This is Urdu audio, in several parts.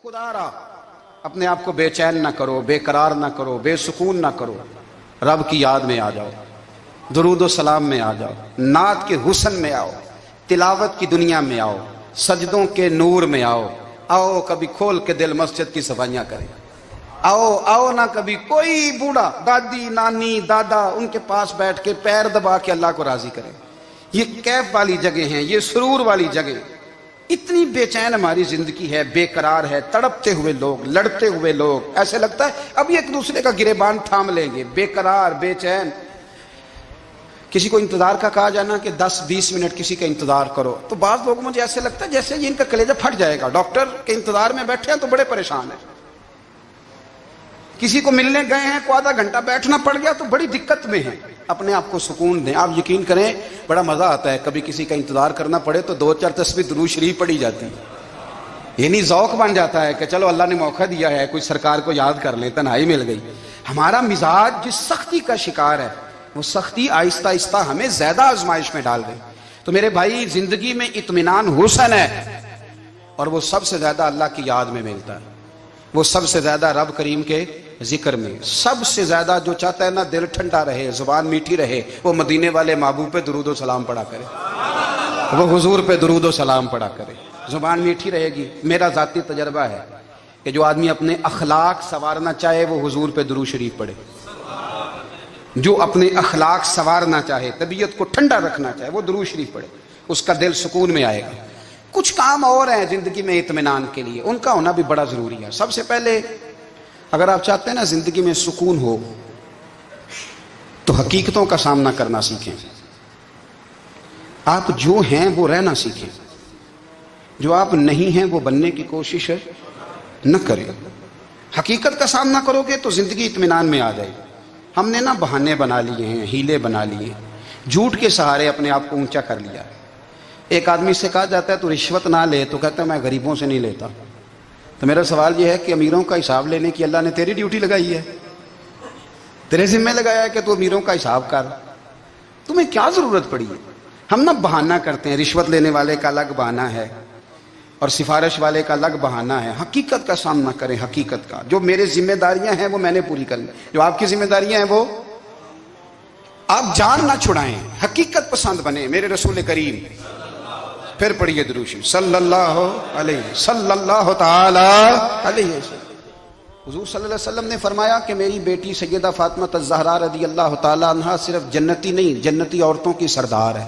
خدا را اپنے آپ کو بے چین نہ کرو، بے قرار نہ کرو، بے سکون نہ کرو، رب کی یاد میں آ جاؤ، درود و سلام میں آ جاؤ، نعت کے حسن میں آؤ، تلاوت کی دنیا میں آؤ، سجدوں کے نور میں آؤ، آؤ کبھی کھول کے دل مسجد کی صفائیاں کریں، آؤ آؤ نہ کبھی کوئی بوڑھا دادی نانی دادا ان کے پاس بیٹھ کے پیر دبا کے اللہ کو راضی کرے۔ یہ کیف والی جگہ ہیں، یہ سرور والی جگہ۔ اتنی بے چین ہماری زندگی ہے، بے قرار ہے، تڑپتے ہوئے لوگ، لڑتے ہوئے لوگ، ایسے لگتا ہے ابھی ایک دوسرے کا گریبان تھام لیں گے، بے قرار بے چین۔ کسی کو انتظار کا کہا جانا کہ 10-20 منٹ کسی کا انتظار کرو، تو بعض لوگوں مجھے ایسے لگتا ہے جیسے یہ ان کا کلیجہ پھٹ جائے گا، ڈاکٹر کے انتظار میں بیٹھے ہیں تو بڑے پریشان ہیں۔ کسی کو ملنے گئے ہیں کو آدھا گھنٹہ بیٹھنا پڑ گیا تو بڑی دقت میں ہیں۔ اپنے آپ کو سکون دیں۔ آپ یقین کریں بڑا مزہ آتا ہے، کبھی کسی کا انتظار کرنا پڑے تو 2-4 تسبیح درود شریف پڑھی جاتی ہے، یعنی ذوق بن جاتا ہے کہ چلو اللہ نے موقع دیا ہے، کوئی سرکار کو یاد کر لیں، تنہائی مل گئی۔ ہمارا مزاج جس سختی کا شکار ہے، وہ سختی آہستہ آہستہ ہمیں زیادہ آزمائش میں ڈال گئی۔ تو میرے بھائی، زندگی میں اطمینان حسن ہے، اور وہ سب سے زیادہ اللہ کی یاد میں ملتا ہے، وہ سب سے زیادہ رب کریم کے ذکر میں۔ سب سے زیادہ جو چاہتا ہے نا دل ٹھنڈا رہے، زبان میٹھی رہے، وہ مدینے والے محبوب پہ درود و سلام پڑھا کرے، وہ حضور پہ درود و سلام پڑھا کرے، زبان میٹھی رہے گی۔ میرا ذاتی تجربہ ہے کہ جو آدمی اپنے اخلاق سنوارنا چاہے وہ حضور پہ درود شریف پڑھے، جو اپنے اخلاق سنوارنا چاہے، طبیعت کو ٹھنڈا رکھنا چاہے، وہ درود شریف پڑھے، اس کا دل سکون میں آئے گا۔ کچھ کام اور ہیں زندگی میں اطمینان کے لیے، ان کا ہونا بھی بڑا ضروری ہے۔ سب سے پہلے اگر آپ چاہتے ہیں نا زندگی میں سکون ہو تو حقیقتوں کا سامنا کرنا سیکھیں۔ آپ جو ہیں وہ رہنا سیکھیں، جو آپ نہیں ہیں وہ بننے کی کوشش نہ کریں۔ حقیقت کا سامنا کرو گے تو زندگی اطمینان میں آ جائے گی۔ ہم نے نا بہانے بنا لیے ہیں، ہیلے بنا لیے ہیں، جھوٹ کے سہارے اپنے آپ کو اونچا کر لیا۔ ایک آدمی سے کہا جاتا ہے تو رشوت نہ لے، تو کہتا ہے میں غریبوں سے نہیں لیتا۔ تو میرا سوال یہ ہے کہ امیروں کا حساب لینے کی اللہ نے تیری ڈیوٹی لگائی ہے، تیرے ذمہ لگایا ہے کہ تو امیروں کا حساب کر، تمہیں کیا ضرورت پڑی ہے؟ ہم نا بہانہ کرتے ہیں، رشوت لینے والے کا الگ بہانہ ہے اور سفارش والے کا الگ بہانہ ہے۔ حقیقت کا سامنا کریں، حقیقت کا۔ جو میرے ذمہ داریاں ہیں وہ میں نے پوری کرنی، جو آپ کی ذمہ داریاں ہیں وہ آپ جان نہ چھڑائیں، حقیقت پسند بنیں۔ میرے رسول کریم، پھر پڑھیے درود شریف صلی اللہ تعالی علیہ وسلم۔ حضور صلی اللہ علیہ وسلم نے فرمایا کہ میری بیٹی سیدہ فاطمہ الزہرا رضی اللہ تعالی عنہا صرف جنتی نہیں، جنتی عورتوں کی سردار ہے۔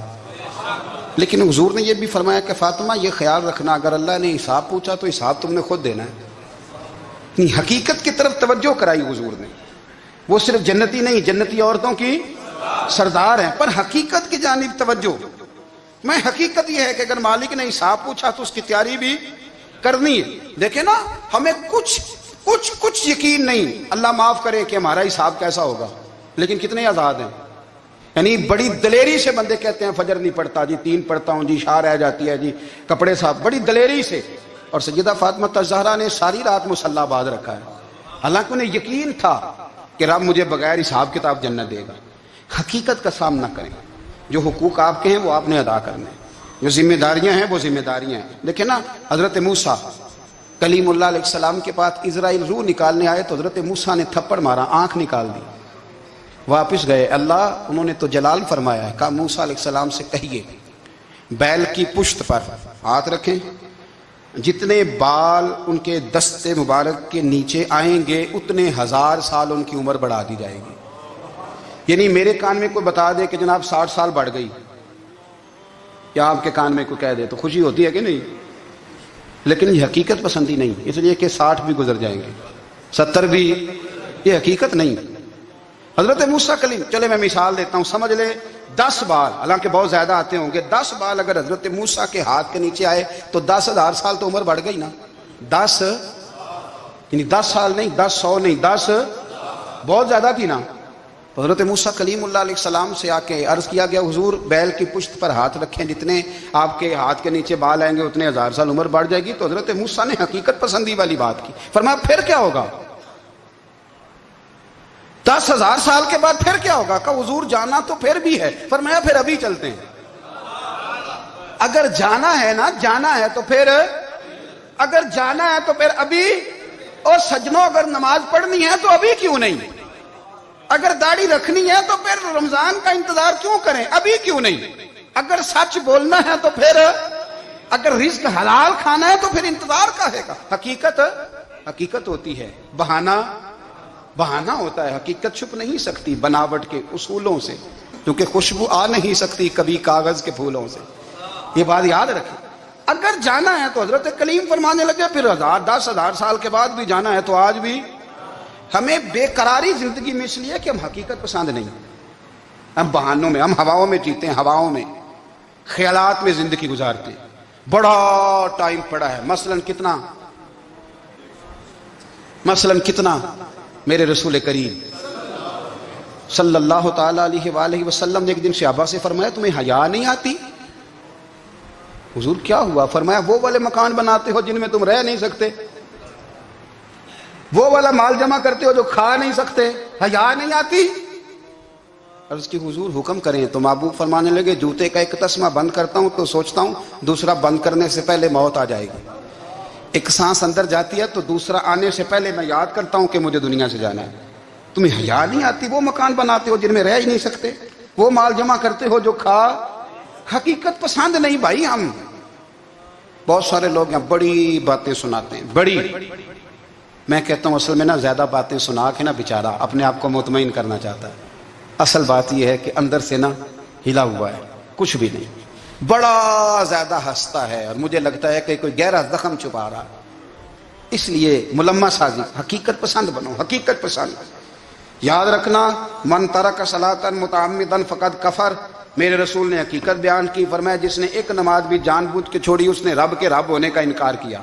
لیکن حضور نے یہ بھی فرمایا کہ فاطمہ یہ خیال رکھنا اگر اللہ نے حساب پوچھا تو حساب تم نے خود دینا ہے۔ حقیقت کی طرف توجہ کرائی حضور نے، وہ صرف جنتی نہیں، جنتی عورتوں کی سردار ہیں، پر حقیقت کی جانب توجہ۔ میں حقیقت یہ ہے کہ اگر مالک نے حساب پوچھا تو اس کی تیاری بھی کرنی ہے۔ دیکھیں نا، ہمیں کچھ یقین نہیں، اللہ معاف کرے کہ ہمارا حساب کیسا ہوگا، لیکن کتنے آزاد ہیں۔ یعنی بڑی دلیری سے بندے کہتے ہیں فجر نہیں پڑھتا جی، 3 پڑھتا ہوں جی، شاہ رہ جاتی ہے جی، کپڑے صاحب، بڑی دلیری سے۔ اور سیدہ فاطمہ الزہرا نے ساری رات مصلی باز رکھا ہے، حالانکہ انہیں یقین تھا کہ رب مجھے بغیر حساب کتاب جنت دے گا۔ حقیقت کا سامنا کریں، جو حقوق آپ کے ہیں وہ آپ نے ادا کرنے ہیں، جو ذمہ داریاں ہیں وہ ذمہ داریاں ہیں۔ دیکھیں نا، حضرت موسیٰ کلیم اللہ علیہ السلام کے پاس اسرائیل روح نکالنے آئے تو حضرت موسیٰ نے تھپڑ مارا، آنکھ نکال دی، واپس گئے۔ اللہ انہوں نے تو جلال فرمایا ہے، کہا موسیٰ علیہ السلام سے کہیے بیل کی پشت پر ہاتھ رکھیں، جتنے بال ان کے دستے مبارک کے نیچے آئیں گے اتنے 1000 سال ان کی عمر بڑھا دی جائے گی۔ یعنی میرے کان میں کوئی بتا دے کہ جناب 60 سال بڑھ گئی، یا آپ کے کان میں کوئی کہہ دے تو خوشی ہوتی ہے کہ نہیں؟ لیکن یہ حقیقت پسندی نہیں، اس لیے کہ 60 بھی گزر جائیں گے، 70 بھی، یہ حقیقت نہیں۔ حضرت موسیٰ کلیم، چلے میں مثال دیتا ہوں، سمجھ لے 10 بال، حالانکہ بہت زیادہ آتے ہوں گے، 10 بال اگر حضرت موسیٰ کے ہاتھ کے نیچے آئے تو 10,000 سال تو عمر بڑھ گئی نا۔ 10 یعنی 10 سال نہیں، 10 100 نہیں، 10 بہت زیادہ تھی نا۔ حضرت موسیٰ کلیم اللہ علیہ السلام سے آ کے عرض کیا گیا حضور بیل کی پشت پر ہاتھ رکھیں، جتنے آپ کے ہاتھ کے نیچے بال آئیں گے اتنے 1000 سال عمر بڑھ جائے گی۔ تو حضرت موسیٰ نے حقیقت پسندی والی بات کی، فرمایا پھر کیا ہوگا؟ 10,000 سال کے بعد پھر کیا ہوگا؟ کہا حضور جانا تو پھر بھی ہے، فرمایا پھر ابھی چلتے ہیں۔ اگر جانا ہے نا، جانا ہے تو پھر اگر جانا ہے تو پھر ابھی، اور سجنوں اگر نماز پڑھنی ہے تو ابھی کیوں نہیں؟ اگر داڑھی رکھنی ہے تو پھر رمضان کا انتظار کیوں کریں؟ ابھی کیوں نہیں؟ اگر سچ بولنا ہے تو پھر، اگر رزق حلال کھانا ہے تو پھر انتظار کا ہے گا؟ حقیقت ہوتی ہے، بہانہ ہوتا ہے، حقیقت چھپ نہیں سکتی بناوٹ کے اصولوں سے، کیونکہ خوشبو آ نہیں سکتی کبھی کاغذ کے پھولوں سے، یہ بات یاد رکھیں۔ اگر جانا ہے تو حضرت کلیم فرمانے لگے پھر 10,000 سال کے بعد بھی جانا ہے، تو آج بھی ہمیں بے قراری زندگی میں اس لیے کہ ہم حقیقت پسند نہیں، ہم بہانوں میں، ہم ہواؤں میں جیتے ہیں، ہواؤں میں، خیالات میں زندگی گزارتے ہیں۔ بڑا ٹائم پڑا ہے، مثلاً کتنا میرے رسول کریم صلی اللہ تعالی علیہ وآلہ وسلم نے ایک دن صحابہ سے فرمایا تمہیں حیا نہیں آتی؟ حضور کیا ہوا؟ فرمایا وہ والے مکان بناتے ہو جن میں تم رہ نہیں سکتے، وہ والا مال جمع کرتے ہو جو کھا نہیں سکتے، حیا نہیں آتی؟ عرض کی حضور حکم کریں تو محبوب فرمانے لگے جوتے کا ایک تسمہ بند کرتا ہوں تو سوچتا ہوں دوسرا بند کرنے سے پہلے موت آ جائے گی، ایک سانس اندر جاتی ہے تو دوسرا آنے سے پہلے میں یاد کرتا ہوں کہ مجھے دنیا سے جانا ہے۔ تمہیں حیا نہیں آتی؟ وہ مکان بناتے ہو جن میں رہ ہی نہیں سکتے، وہ مال جمع کرتے ہو جو کھا، حقیقت پسند نہیں بھائی ہم۔ بہت سارے لوگ ہیں بڑی باتیں سناتے ہیں، بڑی، میں کہتا ہوں اصل میں نا زیادہ باتیں سنا کے نا بیچارہ اپنے آپ کو مطمئن کرنا چاہتا ہے، اصل بات یہ ہے کہ اندر سے نا ہلا ہوا ہے، کچھ بھی نہیں، بڑا زیادہ ہنستا ہے اور مجھے لگتا ہے کہ کوئی گہرا زخم چھپا رہا، اس لیے ملمہ سازی، حقیقت پسند بنو، حقیقت پسند۔ یاد رکھنا من ترک صلاۃ متعمدا فقد کفر، میرے رسول نے حقیقت بیان کی، فرمایا جس نے ایک نماز بھی جان بوجھ کے چھوڑی اس نے رب کے رب ہونے کا انکار کیا،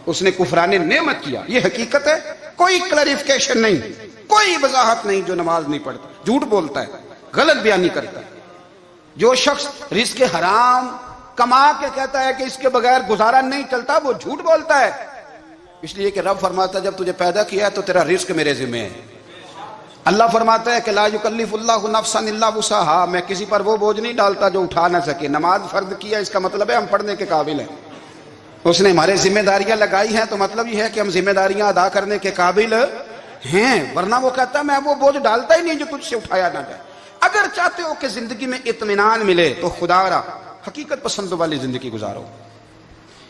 اس نے کفران نعمت کیا، یہ حقیقت ہے، کوئی کلیریفیکیشن نہیں، کوئی وضاحت نہیں۔ جو نماز نہیں پڑھتا جھوٹ بولتا ہے، غلط بیانی کرتا ہے، جو شخص رزق حرام کما کے کہتا ہے کہ اس کے بغیر گزارا نہیں چلتا، وہ جھوٹ بولتا ہے، اس لیے کہ رب فرماتا ہے جب تجھے پیدا کیا ہے تو تیرا رزق میرے ذمہ ہے۔ اللہ فرماتا ہے کہ لا یکلف اللہ نفسا الا وسعہا، میں کسی پر وہ بوجھ نہیں ڈالتا جو اٹھا نہ سکے۔ نماز فرض کیا اس کا مطلب ہے ہم پڑھنے کے قابل ہیں، اس نے ہمارے ذمہ داریاں لگائی ہیں تو مطلب یہ ہے کہ ہم ذمہ داریاں ادا کرنے کے قابل ہیں، ورنہ وہ کہتا ہے میں وہ بوجھ ڈالتا ہی نہیں جو تجھ سے اٹھایا نہ جائے۔ اگر چاہتے ہو کہ زندگی میں اطمینان ملے تو خدا را حقیقت پسند والی زندگی گزارو۔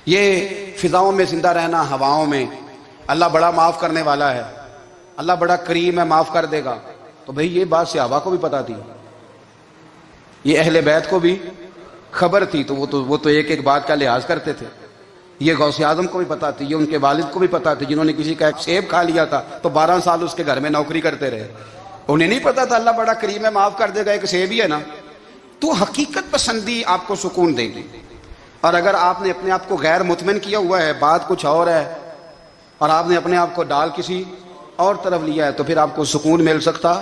یہ فضاؤں میں زندہ رہنا، ہواؤں میں، اللہ بڑا معاف کرنے والا ہے، اللہ بڑا کریم ہے، معاف کر دے گا، تو بھئی یہ بات صحابہ کو بھی پتا تھی، یہ اہل بیت کو بھی خبر تھی، تو وہ تو ایک ایک بات کا لحاظ کرتے تھے۔ یہ غوث اعظم کو بھی پتا تھی، یہ ان کے والد کو بھی پتا تھی، جنہوں نے کسی کا ایک سیب کھا لیا تھا تو 12 سال اس کے گھر میں نوکری کرتے رہے، انہیں نہیں پتا تھا اللہ بڑا کریم ہے، معاف کر دے گا، ایک سیب ہی ہے نا۔ تو حقیقت پسندی آپ کو سکون دے گی، اور اگر آپ نے اپنے آپ کو غیر مطمئن کیا ہوا ہے، بات کچھ اور ہے، اور آپ نے اپنے آپ کو ڈال کسی اور طرف لیا ہے، تو پھر آپ کو سکون مل سکتا؟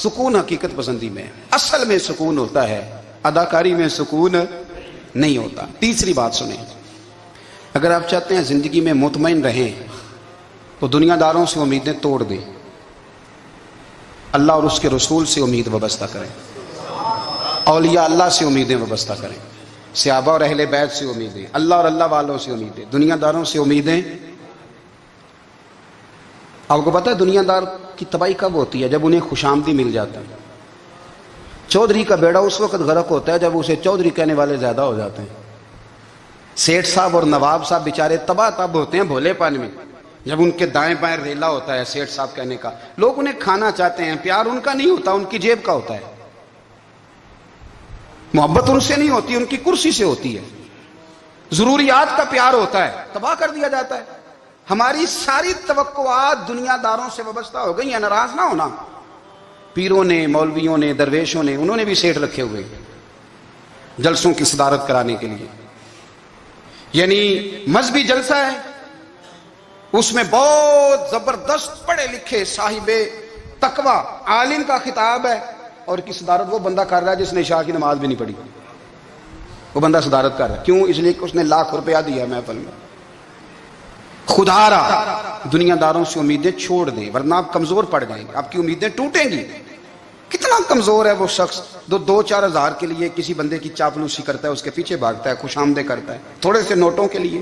سکون حقیقت پسندی میں، اصل میں سکون ہوتا ہے، اداکاری میں سکون نہیں ہوتا۔ تیسری بات سنیں، اگر آپ چاہتے ہیں زندگی میں مطمئن رہیں تو دنیا داروں سے امیدیں توڑ دیں، اللہ اور اس کے رسول سے امید وابستہ کریں، اولیاء اللہ سے امیدیں وابستہ کریں، صحابہ اور اہل بیت سے امیدیں، اللہ اور اللہ والوں سے امیدیں، دنیا داروں سے امیدیں۔ آپ کو پتہ ہے دنیا دار کی تباہی کب ہوتی ہے؟ جب انہیں خوش آمدی مل جاتا ہے۔ چودھری کا بیڑا اس وقت غرق ہوتا ہے جب اسے چودھری کہنے والے زیادہ ہو جاتے ہیں۔ سیٹھ صاحب اور نواب صاحب بیچارے تباہ تب ہوتے ہیں بھولے پن میں، جب ان کے دائیں بائیں ریلا ہوتا ہے سیٹھ صاحب کہنے کا، لوگ انہیں کھانا چاہتے ہیں، پیار ان کا نہیں ہوتا، ان کی جیب کا ہوتا ہے، محبت ان سے نہیں ہوتی، ان کی کرسی سے ہوتی ہے، ضروریات کا پیار ہوتا ہے، تباہ کر دیا جاتا ہے۔ ہماری ساری توقعات دنیا داروں سے وابستہ ہو گئی ہیں، ناراض نہ ہونا، پیروں نے، مولویوں نے، درویشوں نے، انہوں نے بھی سیٹ رکھے ہوئے جلسوں کی صدارت کرانے کے لیے، یعنی مذہبی جلسہ ہے، اس میں بہت زبردست پڑھے لکھے صاحب تقوی عالم کا خطاب ہے، اور کی صدارت وہ بندہ کر رہا ہے جس نے عشاء کی نماز بھی نہیں پڑھی، وہ بندہ صدارت کر رہا ہے، کیوں؟ اس لیے کہ اس نے لاکھ روپیہ دیا محفل میں۔ خدا را دنیا داروں سے امیدیں چھوڑ دیں، ورنہ آپ کمزور پڑ جائیں گے، آپ کی امیدیں ٹوٹیں گی۔ کتنا کمزور ہے وہ شخص جو 2-4 ہزار کے لیے کسی بندے کی چاپلوسی کرتا ہے، اس کے پیچھے بھاگتا ہے، خوش آمدیں کرتا ہے، تھوڑے سے نوٹوں کے لیے،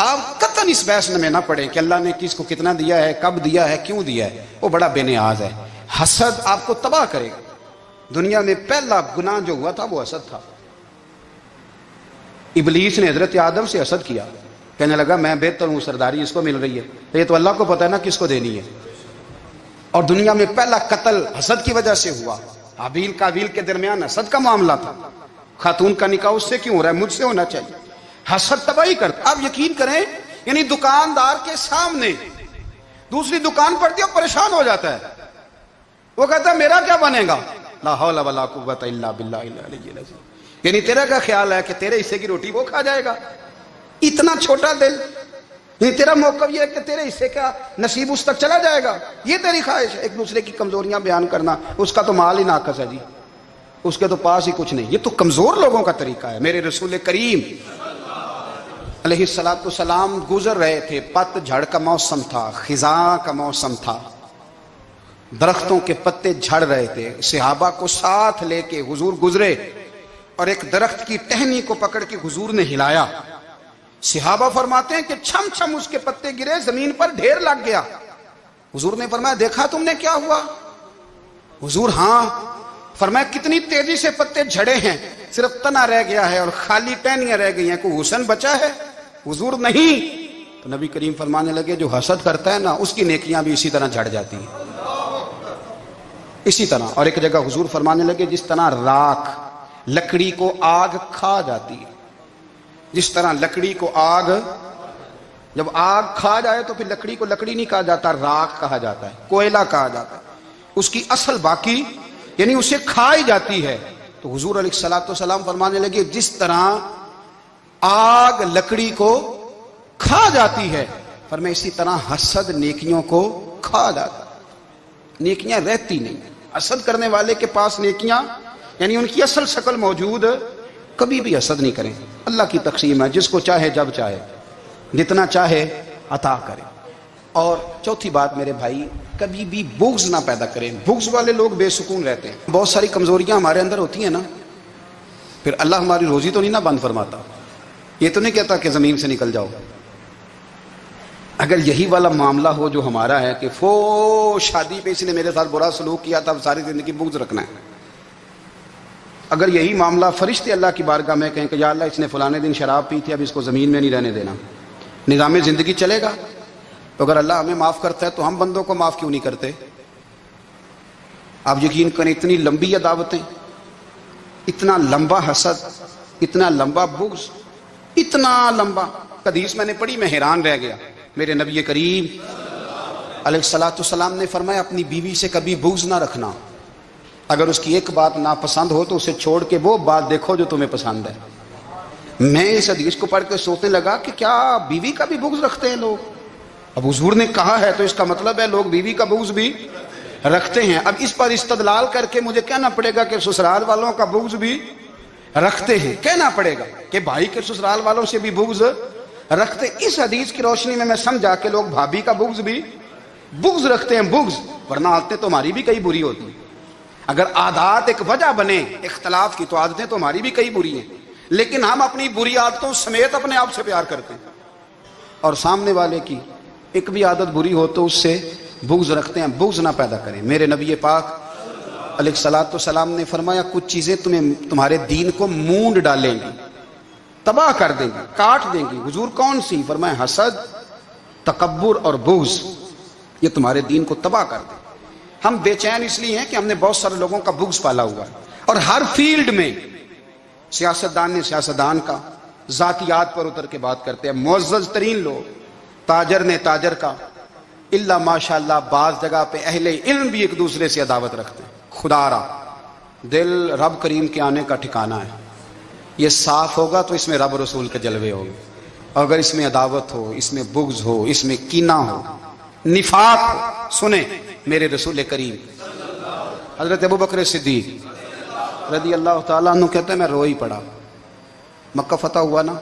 آپ قطعاً اس بحث میں نہ پڑیں کہ اللہ نے کس کو کتنا دیا ہے، کب دیا ہے، کیوں دیا ہے، وہ بڑا بے نیاز ہے۔ حسد آپ کو تباہ کرے گا۔ دنیا میں پہلا گناہ جو ہوا تھا وہ حسد تھا۔ ابلیس نے حضرت آدم سے حسد کیا، کہنے لگا میں بہتر ہوں، سرداری اس کو مل رہی ہے، تو یہ تو اللہ کو پتہ ہے نا کس کو دینی ہے۔ اور دنیا میں پہلا قتل حسد کی وجہ سے ہوا۔ حابیل قابیل کے درمیان حسد کا معاملہ تھا، خاتون کا نکاح اس سے کیوں ہو رہا ہے، مجھ سے ہونا چاہیے۔ حسد تباہی کرتا۔ آپ یقین کریں، یعنی دکاندار کے سامنے دوسری دکان پڑتی ہے اور پریشان ہو جاتا ہے، وہ کہتا ہے میرا کیا بنے گا، لا حول ولا قوت الا باللہ العلی العظیم، یعنی تیرا کیا خیال ہے کہ تیرے حصے کی روٹی وہ کھا جائے گا، اتنا چھوٹا دل، یعنی تیرا موقف یہ ہے کہ تیرے حصے کا نصیب اس تک چلا جائے گا، یہ تیری خواہش ہے۔ ایک دوسرے کی کمزوریاں بیان کرنا، اس کا تو مال ہی ناقص ہے جی، اس کے تو پاس ہی کچھ نہیں، یہ تو کمزور لوگوں کا طریقہ ہے۔ میرے رسول کریم علیہ السلام گزر رہے تھے، پت جھڑ کا موسم تھا، خزاں کا موسم تھا، درختوں کے پتے جھڑ رہے تھے، صحابہ کو ساتھ لے کے حضور گزرے اور ایک درخت کی ٹہنی کو پکڑ کے حضور نے ہلایا۔ صحابہ فرماتے ہیں کہ چھم چھم اس کے پتے گرے، زمین پر ڈھیر لگ گیا۔ حضور نے فرمایا دیکھا تم نے کیا ہوا؟ حضور ہاں۔ فرمایا کتنی تیزی سے پتے جھڑے ہیں، صرف تنا رہ گیا ہے اور خالی ٹہنیاں رہ گئی ہیں، کوئی حسن بچا ہے؟ حضور نہیں۔ تو نبی کریم فرمانے لگے جو حسد کرتا ہے نا اس کی نیکیاں بھی اسی طرح جھڑ جاتی ہیں، اسی طرح۔ اور ایک جگہ حضور فرمانے لگے جس طرح راکھ لکڑی کو آگ کھا جاتی ہے، جس طرح لکڑی کو آگ، جب آگ کھا جائے تو پھر لکڑی کو لکڑی نہیں کہا جاتا، راکھ کہا جاتا ہے، کوئلہ کہا جاتا ہے، اس کی اصل باقی یعنی اسے کھائی جاتی ہے۔ تو حضور علیہ السلام فرمانے لگے جس طرح آگ لکڑی کو کھا جاتی ہے، فرمایا اسی طرح حسد نیکیوں کو کھا جاتا ہے، نیکیاں رہتی نہیں۔ حسد کرنے والے کے پاس نیکیاں یعنی ان کی اصل شکل موجود، کبھی بھی حسد نہیں کریں۔ اللہ کی تقسیم ہے، جس کو چاہے جب چاہے جتنا چاہے عطا کرے۔ اور چوتھی بات میرے بھائی، کبھی بھی بغض نہ پیدا کریں۔ بغض والے لوگ بے سکون رہتے ہیں۔ بہت ساری کمزوریاں ہمارے اندر ہوتی ہیں نا، پھر اللہ ہماری روزی تو نہیں نہ بند فرماتا، یہ تو نہیں کہتا کہ زمین سے نکل جاؤ۔ اگر یہی والا معاملہ ہو جو ہمارا ہے کہ شادی پہ اس نے میرے ساتھ برا سلوک کیا تھا، اب ساری زندگی بغض رکھنا ہے۔ اگر یہی معاملہ فرشتے اللہ کی بارگاہ میں کہیں کہ یا اللہ اس نے فلانے دن شراب پی تھی، اب اس کو زمین میں نہیں رہنے دینا، نظام زندگی چلے گا؟ تو اگر اللہ ہمیں معاف کرتا ہے تو ہم بندوں کو معاف کیوں نہیں کرتے؟ آپ یقین کریں اتنی لمبی عداوتیں، اتنا لمبا حسد، اتنا لمبا بغض، اتنا لمبا۔ حدیث میں نے پڑھی، میں حیران رہ گیا۔ میرے نبی کریم علیہ السلام نے فرمایا اپنی بیوی سے کبھی بغض نہ رکھنا، اگر اس کی ایک بات ناپسند ہو تو اسے چھوڑ کے وہ بات دیکھو جو تمہیں پسند ہے۔ میں اس حدیث کو پڑھ کے سوچنے لگا کہ کیا بیوی کا بھی بغض رکھتے ہیں لوگ؟ اب حضور نے کہا ہے تو اس کا مطلب ہے لوگ بیوی کا بغض بھی رکھتے ہیں۔ اب اس پر استدلال کر کے مجھے کہنا پڑے گا کہ سسرال والوں کا بغض بھی رکھتے ہیں، کہنا پڑے گا کہ بھائی کے سسرال والوں سے بھی بغض رکھتے۔ اس حدیث کی روشنی میں سمجھا کہ لوگ بھابھی کا بغض رکھتے ہیں، بغض، ورنہ عادتیں تو ہماری بھی کئی بری ہوتی ہیں۔ اگر عادات ایک وجہ بنے اختلاف کی تو عادتیں تو ہماری بھی کئی بری ہیں، لیکن ہم اپنی بری عادتوں سمیت اپنے آپ سے پیار کرتے ہیں، اور سامنے والے کی ایک بھی عادت بری ہو تو اس سے بغض رکھتے ہیں۔ بغض نہ پیدا کریں۔ میرے نبی پاک علیہ السلام نے فرمایا کچھ چیزیں تمہارے دین کو مونڈ ڈالیں گی، تباہ کر دیں گی، کاٹ دیں گی۔ حضور کون سی؟ فرمایا حسد، تکبر اور بغض، یہ تمہارے دین کو تباہ کر دیں۔ ہم بے چین اس لیے ہیں کہ ہم نے بہت سارے لوگوں کا بغض پالا ہوا ہے، اور ہر فیلڈ میں سیاستدان نے سیاستدان کا، ذاتیات پر اتر کے بات کرتے ہیں، معزز ترین لوگ، تاجر نے تاجر کا، الا ماشاءاللہ بعض جگہ پہ اہل علم بھی ایک دوسرے سے عداوت رکھتے ہیں۔ خدا را دل رب کریم کے آنے کا ٹھکانہ ہے، یہ صاف ہوگا تو اس میں رب رسول کے جلوے ہوں گے، اگر اس میں عداوت ہو، اس میں بغض ہو، اس میں کینہ ہو، نفاق ہو۔ سنیں میرے رسول کریم حضرت ابوبکر صدیق رضی اللہ تعالیٰ عنہ کہتے ہیں میں رو ہی پڑا۔ مکہ فتح ہوا نا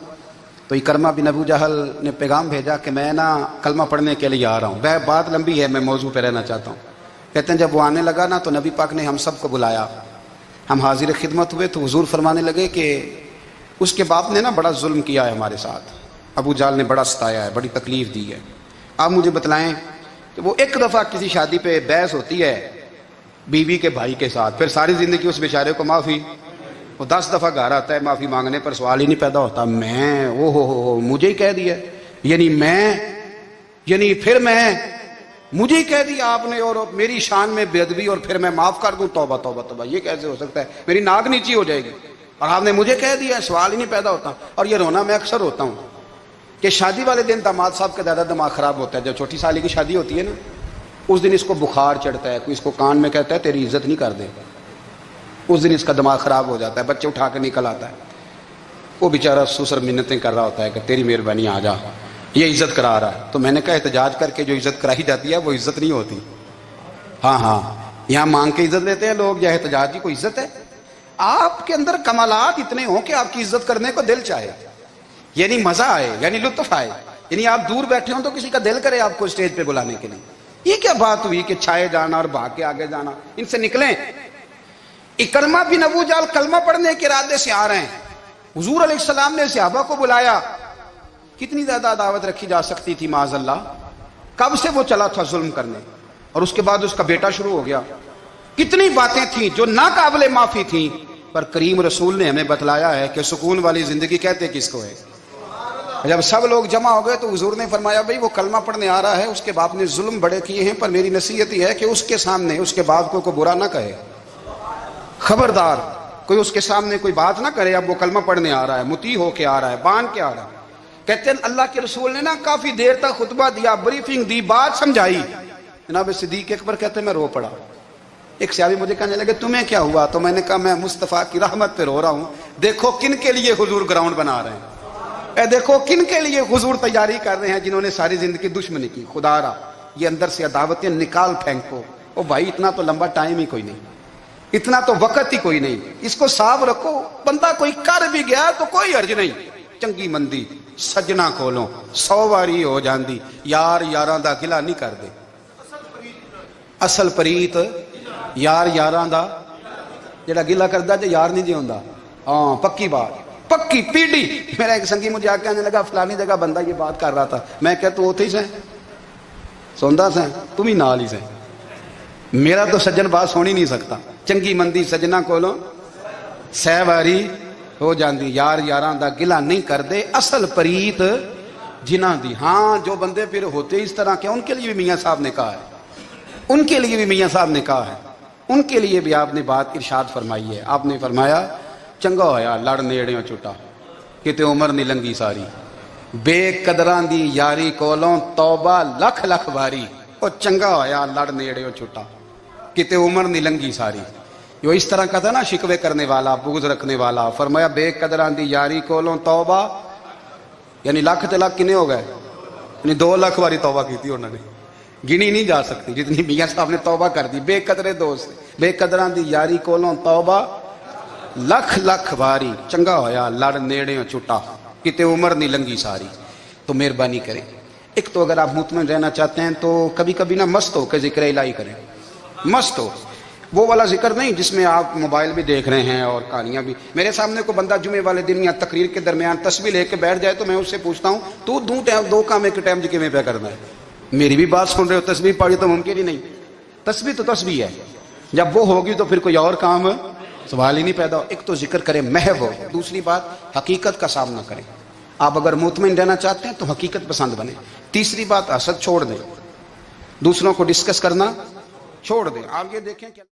تو اکرمہ بن ابو جہل نے پیغام بھیجا کہ میں نا کلمہ پڑھنے کے لیے آ رہا ہوں۔ وہ بات لمبی ہے، میں موضوع پہ رہنا چاہتا ہوں۔ کہتے ہیں جب وہ آنے لگا نا تو نبی پاک نے ہم سب کو بلایا، ہم حاضر خدمت ہوئے تو حضور فرمانے لگے کہ اس کے باپ نے نا بڑا ظلم کیا ہے ہمارے ساتھ، ابو جال نے بڑا ستایا ہے, بڑی تکلیف دی ہے. آپ مجھے بتلائیں کہ وہ ایک دفعہ کسی شادی پہ بحث ہوتی ہے بیوی کے بھائی کے ساتھ, پھر ساری زندگی اس بیچارے کو معافی, وہ 10 دفعہ گھر آتا ہے معافی مانگنے پر سوال ہی نہیں پیدا ہوتا, میں او ہو مجھے ہی کہہ دیا, یعنی پھر میں مجھے ہی کہہ دیا آپ نے, اور میری شان میں بے ادبی, اور پھر میں معاف کر دوں, توبہ توبہ توبہ, یہ کیسے ہو سکتا ہے, میری ناک نیچی ہو جائے گی, اور آپ نے مجھے کہہ دیا, سوال ہی نہیں پیدا ہوتا. اور یہ رونا میں اکثر ہوتا ہوں کہ شادی والے دن داماد صاحب کا زیادہ دماغ خراب ہوتا ہے. جب چھوٹی سالی کی شادی ہوتی ہے نا, اس دن اس کو بخار چڑھتا ہے, کوئی اس کو کان میں کہتا ہے تیری عزت نہیں کر دے, اس دن اس کا دماغ خراب ہو جاتا ہے, بچے اٹھا کے نکل آتا ہے, وہ بیچارہ سسر منتیں کر رہا ہوتا ہے کہ تیری مہربانی آ جا, یہ عزت کرا رہا ہے. تو میں نے کہا احتجاج کر کے جو عزت کرائی جاتی ہے وہ عزت نہیں ہوتی. ہاں یہاں مانگ کے عزت لیتے ہیں لوگ, یا احتجاج کی کوئی عزت ہے؟ آپ کے اندر کمالات اتنے ہوں کہ آپ کی عزت کرنے کو دل چاہے, یعنی مزہ آئے, یعنی لطف آئے, یعنی آپ دور بیٹھے ہوں تو کسی کا دل کرے آپ کو اسٹیج پہ بلانے کے لیے. یہ کیا بات ہوئی کہ چھائے جانا اور بھاگ کے آگے جانا, ان سے نکلیں. اکرمہ بن ابو جال کلمہ پڑھنے کے ارادے سے آ رہے ہیں, حضور علیہ السلام نے صحابہ کو بلایا. کتنی زیادہ دعوت رکھی جا سکتی تھی معاذ اللہ, کب سے وہ چلا تھا ظلم کرنے, اور اس کے بعد اس کا بیٹا شروع ہو گیا. کتنی باتیں تھیں جو ناقابل معافی تھیں, پر کریم رسول نے ہمیں بتلایا ہے کہ سکون والی زندگی کہتے کس کو ہے. جب سب لوگ جمع ہو گئے تو حضور نے فرمایا بھئی وہ کلمہ پڑھنے آ رہا ہے, اس کے باپ نے ظلم بڑے کیے ہیں, پر میری نصیحت یہ ہے کہ اس کے سامنے اس کے باپ کو کوئی برا نہ کہے, خبردار کوئی اس کے سامنے کوئی بات نہ کرے. اب وہ کلمہ پڑھنے آ رہا ہے, مطیع ہو کے آ رہا ہے, بان کے آ رہا ہے. کہتے ہیں اللہ کے رسول نے نا کافی دیر تک خطبہ دیا, بریفنگ دی, بات سمجھائی. جناب صدیق اکبر کہتے ہیں میں رو پڑا. ایک صحابی مجھے کہنے لگے تمہیں کیا ہوا, تو میں نے کہا میں مصطفیٰ کی رحمت پہ رو رہا ہوں. دیکھو کن کے لیے حضور گراؤنڈ بنا رہے ہیں, دیکھو کن کے لیے حضور تیاری کر رہے ہیں, جنہوں نے ساری زندگی دشمنی کی. خدا را یہ اندر سے عداوتیں نکال پھینکو. او بھائی اتنا تو لمبا ٹائم ہی کوئی نہیں, اتنا تو وقت ہی کوئی نہیں, اس کو صاف رکھو. بندہ کوئی کر بھی گیا تو کوئی حرج نہیں. چنگی مندی سجنا کولوں 100 واری ہو جاندی, یار یاراں دا گلا نہیں کر دے. اصل پریت یار یاراں دا جڑا گلا کردا جے یار نہیں جے ہوندا. ہاں پکی بات, پکی پیڑی. میرا ایک سنگی مجھے آ کے کہنے لگا فلانی جگہ بندہ یہ بات کر رہا تھا. میں کہ تو اوتھے ہی سیں سوندا سیں, تم ہی نال ہی سیں. میرا تو سجن بات سن ہی نہیں سکتا. چنگی مندی سجنا کولوں 100 واری ہو جاندی, یار یاراں دا گلا نہیں کر دے, اصل پریت جنہاں دی. ہاں جو بندے پھر ہوتے اس طرح کے, ان کے لیے بھی میاں صاحب نے کہا ہے, ان کے لیے بھی میاں صاحب نے کہا ہے, ان کے لیے بھی آپ نے بات ارشاد فرمائی ہے. آپ نے فرمایا چنگا ہویا لڑ نیڑیوں چھٹا, کتے عمر نہیں لنگی ساری, بے قدراں دی یاری کولوں توبہ لکھ لکھ باری. او چنگا ہویا لڑ نیڑیوں چھٹا, کتے عمر نہیں لنگی ساری. جو اس طرح کا تھا نا شکوے کرنے والا, بغض رکھنے والا, فرمایا بے قدراں دی یاری کولوں توبہ, یعنی لاکھ تے لاکھ کنے ہو گئے, یعنی 2 لاکھ واری توبہ کی تھی انہوں نے, گنی نہیں جا سکتی جتنی میاں صاحب نے توبہ کر دی. بے قدرے دوست, بے قدراں دی یاری کولوں توبہ لکھ لکھ واری. چنگا ہویا لڑ نیڑیوں چھٹا, کتے عمر نہیں لنگی ساری. تو مہربانی کریں, ایک تو اگر آپ مطمئن رہنا چاہتے ہیں تو کبھی کبھی نا مست ہو کے ذکر الہی کریں. مست ہو, وہ والا ذکر نہیں جس میں آپ موبائل بھی دیکھ رہے ہیں اور کہانیاں بھی. میرے سامنے کو بندہ جمعے والے دن یا تقریر کے درمیان تسبیح لے کے بیٹھ جائے تو میں اس سے پوچھتا ہوں تو دو کام ایک ٹائم جی کیویں پہ کرنا ہے. میری بھی بات سن رہے ہو, تسبیح پڑھی تو ممکن ہی نہیں. تسبیح تو تسبیح ہے, جب وہ ہوگی تو پھر کوئی اور کام سوال ہی نہیں پیدا ہو. ایک تو ذکر کریں محو ہو, دوسری بات حقیقت کا سامنا کریں. آپ اگر مطمئن رہنا چاہتے ہیں تو حقیقت پسند بنیں. تیسری بات حسد چھوڑ دیں, دوسروں کو ڈسکس کرنا چھوڑ دیں. آپ یہ دیکھیں کہ